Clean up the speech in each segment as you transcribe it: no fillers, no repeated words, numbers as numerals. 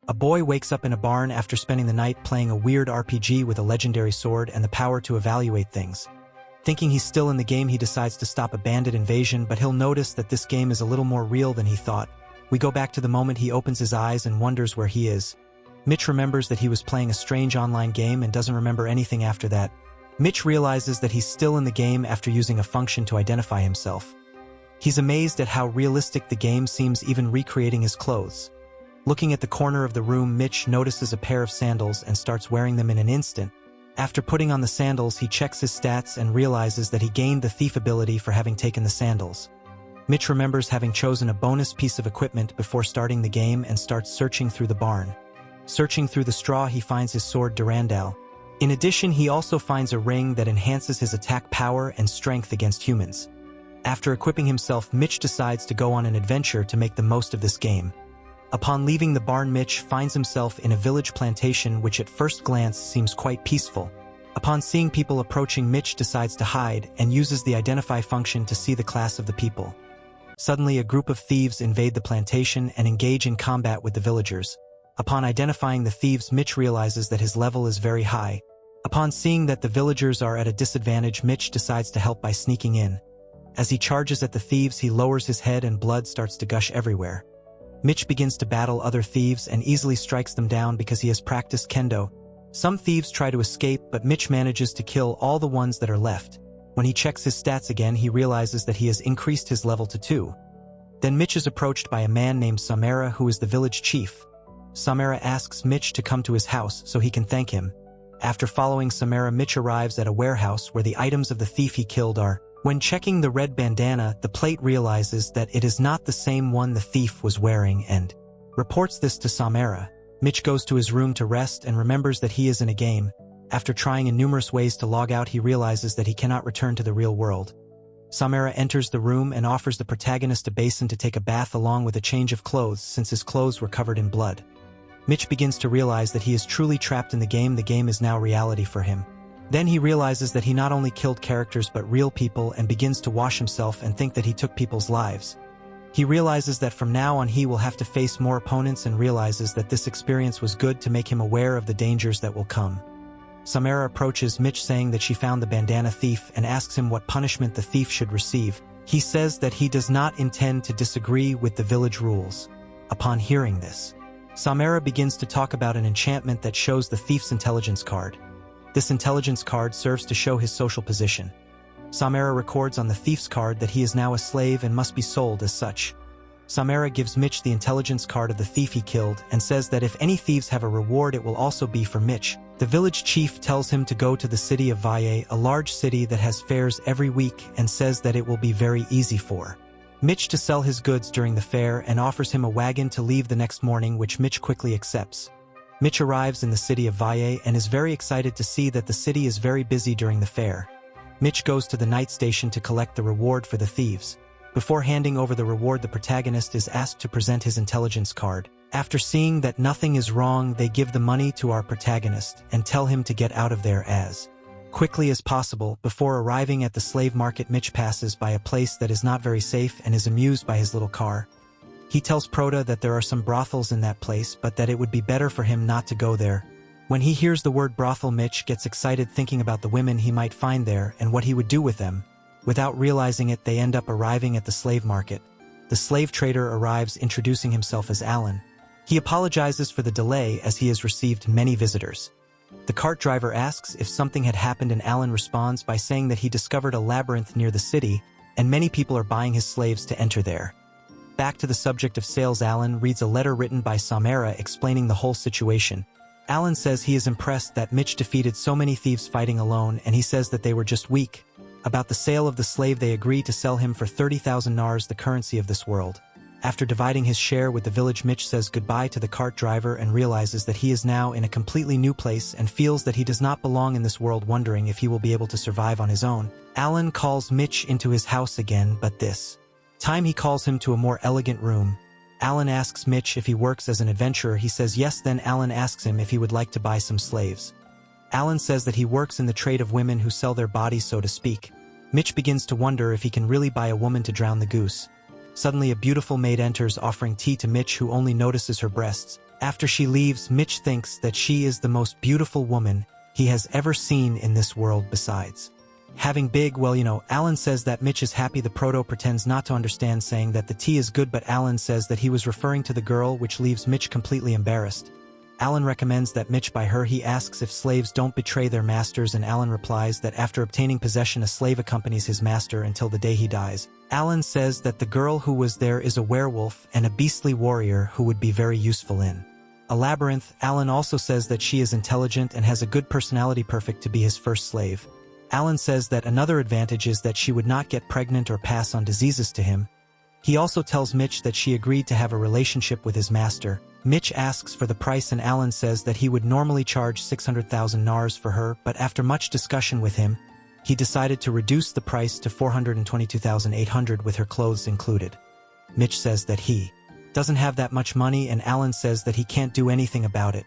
A boy wakes up in a barn after spending the night playing a weird RPG with a legendary sword and the power to evaluate things. Thinking he's still in the game, he decides to stop a bandit invasion, but he'll notice that this game is a little more real than he thought. We go back to the moment he opens his eyes and wonders where he is. Mitch remembers that he was playing a strange online game and doesn't remember anything after that. Mitch realizes that he's still in the game after using a function to identify himself. He's amazed at how realistic the game seems, even recreating his clothes. Looking at the corner of the room, Mitch notices a pair of sandals and starts wearing them in an instant. After putting on the sandals, he checks his stats and realizes that he gained the thief ability for having taken the sandals. Mitch remembers having chosen a bonus piece of equipment before starting the game and starts searching through the barn. Searching through the straw, he finds his sword Durandal. In addition, he also finds a ring that enhances his attack power and strength against humans. After equipping himself, Mitch decides to go on an adventure to make the most of this game. Upon leaving the barn, Mitch finds himself in a village plantation which at first glance seems quite peaceful. Upon seeing people approaching, Mitch decides to hide and uses the identify function to see the class of the people. Suddenly, a group of thieves invade the plantation and engage in combat with the villagers. Upon identifying the thieves, Mitch realizes that his level is very high. Upon seeing that the villagers are at a disadvantage, Mitch decides to help by sneaking in. As he charges at the thieves, he lowers his head and blood starts to gush everywhere. Mitch begins to battle other thieves and easily strikes them down because he has practiced kendo. Some thieves try to escape, but Mitch manages to kill all the ones that are left. When he checks his stats again, he realizes that he has increased his level to 2. Then Mitch is approached by a man named Samara, who is the village chief. Samara asks Mitch to come to his house so he can thank him. After following Samara, Mitch arrives at a warehouse where the items of the thief he killed are. When checking the red bandana, the plate realizes that it is not the same one the thief was wearing and reports this to Samara. Mitch goes to his room to rest and remembers that he is in a game. After trying in numerous ways to log out, he realizes that he cannot return to the real world. Samara enters the room and offers the protagonist a basin to take a bath along with a change of clothes since his clothes were covered in blood. Mitch begins to realize that he is truly trapped in the game is now reality for him. Then he realizes that he not only killed characters but real people and begins to wash himself and think that he took people's lives. He realizes that from now on he will have to face more opponents and realizes that this experience was good to make him aware of the dangers that will come. Samara approaches Mitch saying that she found the bandana thief and asks him what punishment the thief should receive. He says that he does not intend to disagree with the village rules. Upon hearing this, Samara begins to talk about an enchantment that shows the thief's intelligence card. This intelligence card serves to show his social position. Samara records on the thief's card that he is now a slave and must be sold as such. Samara gives Mitch the intelligence card of the thief he killed and says that if any thieves have a reward, it will also be for Mitch. The village chief tells him to go to the city of Valle, a large city that has fairs every week, and says that it will be very easy for Mitch to sell his goods during the fair and offers him a wagon to leave the next morning, which Mitch quickly accepts. Mitch arrives in the city of Valle and is very excited to see that the city is very busy during the fair. Mitch goes to the night station to collect the reward for the thieves. Before handing over the reward, the protagonist is asked to present his intelligence card. After seeing that nothing is wrong, they give the money to our protagonist and tell him to get out of there as quickly as possible. Before arriving at the slave market, Mitch passes by a place that is not very safe and is amused by his little car. He tells Prota that there are some brothels in that place, but that it would be better for him not to go there. When he hears the word brothel, Mitch gets excited thinking about the women he might find there and what he would do with them. Without realizing it, they end up arriving at the slave market. The slave trader arrives introducing himself as Alan. He apologizes for the delay as he has received many visitors. The cart driver asks if something had happened and Alan responds by saying that he discovered a labyrinth near the city and many people are buying his slaves to enter there. Back to the subject of sales, Alan reads a letter written by Samara explaining the whole situation. Alan says he is impressed that Mitch defeated so many thieves fighting alone, and he says that they were just weak. About the sale of the slave, they agree to sell him for 30,000 nars, the currency of this world. After dividing his share with the village, Mitch says goodbye to the cart driver and realizes that he is now in a completely new place and feels that he does not belong in this world, wondering if he will be able to survive on his own. Alan calls Mitch into his house again, but this time he calls him to a more elegant room. Alan asks Mitch if he works as an adventurer. He says yes. Then Alan asks him if he would like to buy some slaves. Alan says that he works in the trade of women who sell their bodies, so to speak. Mitch begins to wonder if he can really buy a woman to drown the goose. Suddenly a beautiful maid enters offering tea to Mitch, who only notices her breasts. After she leaves, Mitch thinks that she is the most beautiful woman he has ever seen in this world besides. Having big, Alan says that Mitch is happy. The proto pretends not to understand, saying that the tea is good, but Alan says that he was referring to the girl, which leaves Mitch completely embarrassed. Alan recommends that Mitch buy her. He asks if slaves don't betray their masters, and Alan replies that after obtaining possession, a slave accompanies his master until the day he dies. Alan says that the girl who was there is a werewolf and a beastly warrior who would be very useful in a labyrinth. Alan also says that she is intelligent and has a good personality, perfect to be his first slave. Alan says that another advantage is that she would not get pregnant or pass on diseases to him. He also tells Mitch that she agreed to have a relationship with his master. Mitch asks for the price, and Alan says that he would normally charge 600,000 nars for her, but after much discussion with him, he decided to reduce the price to 422,800 with her clothes included. Mitch says that he doesn't have that much money, and Alan says that he can't do anything about it.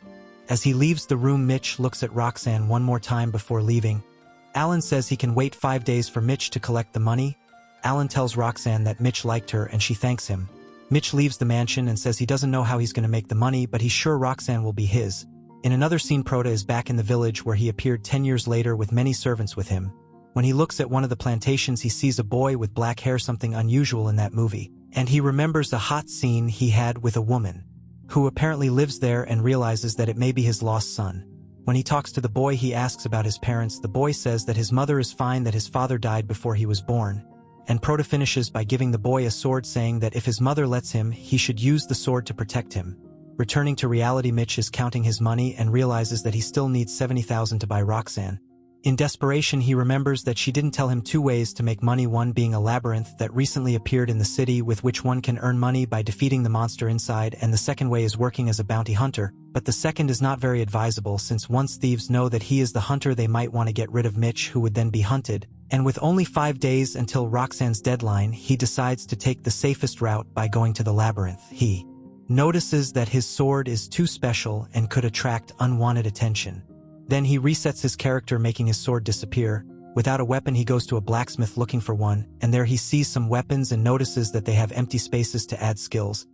As he leaves the room, Mitch looks at Roxanne one more time before leaving. Alan says he can wait 5 days for Mitch to collect the money. Alan tells Roxanne that Mitch liked her and she thanks him. Mitch leaves the mansion and says he doesn't know how he's going to make the money, but he's sure Roxanne will be his. In another scene, Prota is back in the village where he appeared 10 years later with many servants with him. When he looks at one of the plantations, he sees a boy with black hair, something unusual in that movie, and he remembers a hot scene he had with a woman who apparently lives there, and realizes that it may be his lost son. When he talks to the boy, he asks about his parents. The boy says that his mother is fine, that his father died before he was born. And Prota finishes by giving the boy a sword, saying that if his mother lets him, he should use the sword to protect him. Returning to reality, Mitch is counting his money and realizes that he still needs 70,000 to buy Roxanne. In desperation, he remembers that she didn't tell him 2 ways to make money, one being a labyrinth that recently appeared in the city with which one can earn money by defeating the monster inside, and the second way is working as a bounty hunter, but the second is not very advisable, since once thieves know that he is the hunter, they might want to get rid of Mitch, who would then be hunted. And with only 5 days until Roxanne's deadline, he decides to take the safest route by going to the labyrinth. He notices that his sword is too special and could attract unwanted attention. Then he resets his character, making his sword disappear. Without a weapon, he goes to a blacksmith looking for one, and there he sees some weapons and notices that they have empty spaces to add skills.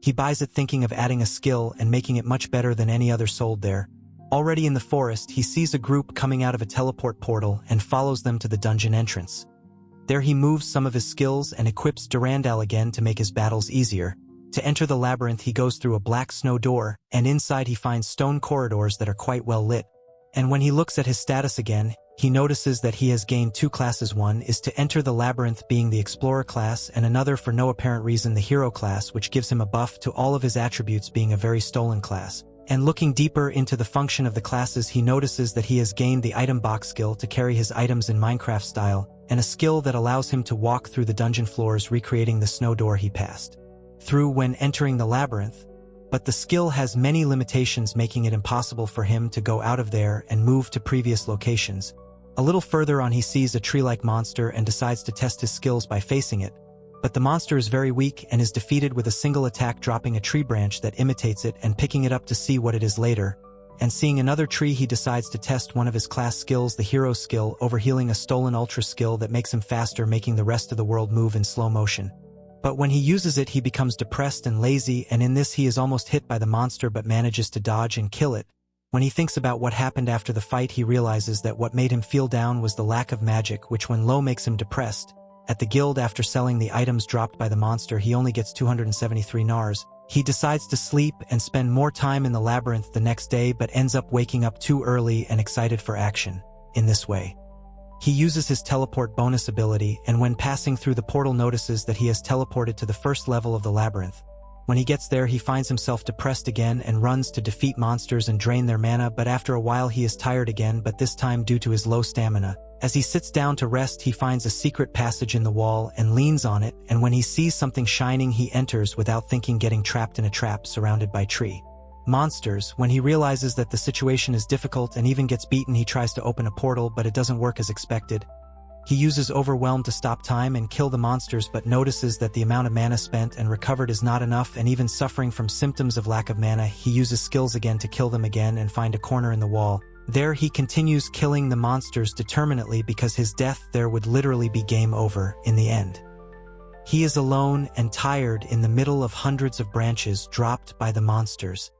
He buys it, thinking of adding a skill and making it much better than any other sold there. Already in the forest, he sees a group coming out of a teleport portal and follows them to the dungeon entrance. There he moves some of his skills and equips Durandal again to make his battles easier. To enter the labyrinth, he goes through a black snow door, and inside he finds stone corridors that are quite well lit. And when he looks at his status again, he notices that he has gained 2 classes. One is to enter the labyrinth, being the Explorer class, and another, for no apparent reason, the Hero class, which gives him a buff to all of his attributes, being a very stolen class. And looking deeper into the function of the classes, he notices that he has gained the item box skill to carry his items in Minecraft style, and a skill that allows him to walk through the dungeon floors, recreating the snow door he passed through when entering the labyrinth. But the skill has many limitations, making it impossible for him to go out of there and move to previous locations. A little further on, he sees a tree-like monster and decides to test his skills by facing it. But the monster is very weak and is defeated with a single attack, dropping a tree branch that imitates it and picking it up to see what it is later. And seeing another tree, he decides to test one of his class skills, the Hero skill, overhealing, a stolen ultra skill that makes him faster, making the rest of the world move in slow motion. But when he uses it, he becomes depressed and lazy, and in this he is almost hit by the monster but manages to dodge and kill it. When he thinks about what happened after the fight, he realizes that what made him feel down was the lack of magic, which when low makes him depressed. At the guild, after selling the items dropped by the monster, he only gets 273 nars. He decides to sleep and spend more time in the labyrinth the next day, but ends up waking up too early and excited for action. In this way, he uses his teleport bonus ability, and when passing through the portal notices that he has teleported to the first level of the labyrinth. When he gets there, he finds himself depressed again and runs to defeat monsters and drain their mana, but after a while he is tired again, but this time due to his low stamina. As he sits down to rest, he finds a secret passage in the wall and leans on it, and when he sees something shining, he enters without thinking, getting trapped in a trap surrounded by monsters. When he realizes that the situation is difficult and even gets beaten, he tries to open a portal, but it doesn't work as expected. He uses Overwhelm to stop time and kill the monsters, but notices that the amount of mana spent and recovered is not enough, and even suffering from symptoms of lack of mana, he uses skills again to kill them again and find a corner in the wall. There he continues killing the monsters determinately, because his death there would literally be game over in the end. He is alone and tired in the middle of hundreds of branches dropped by the monsters.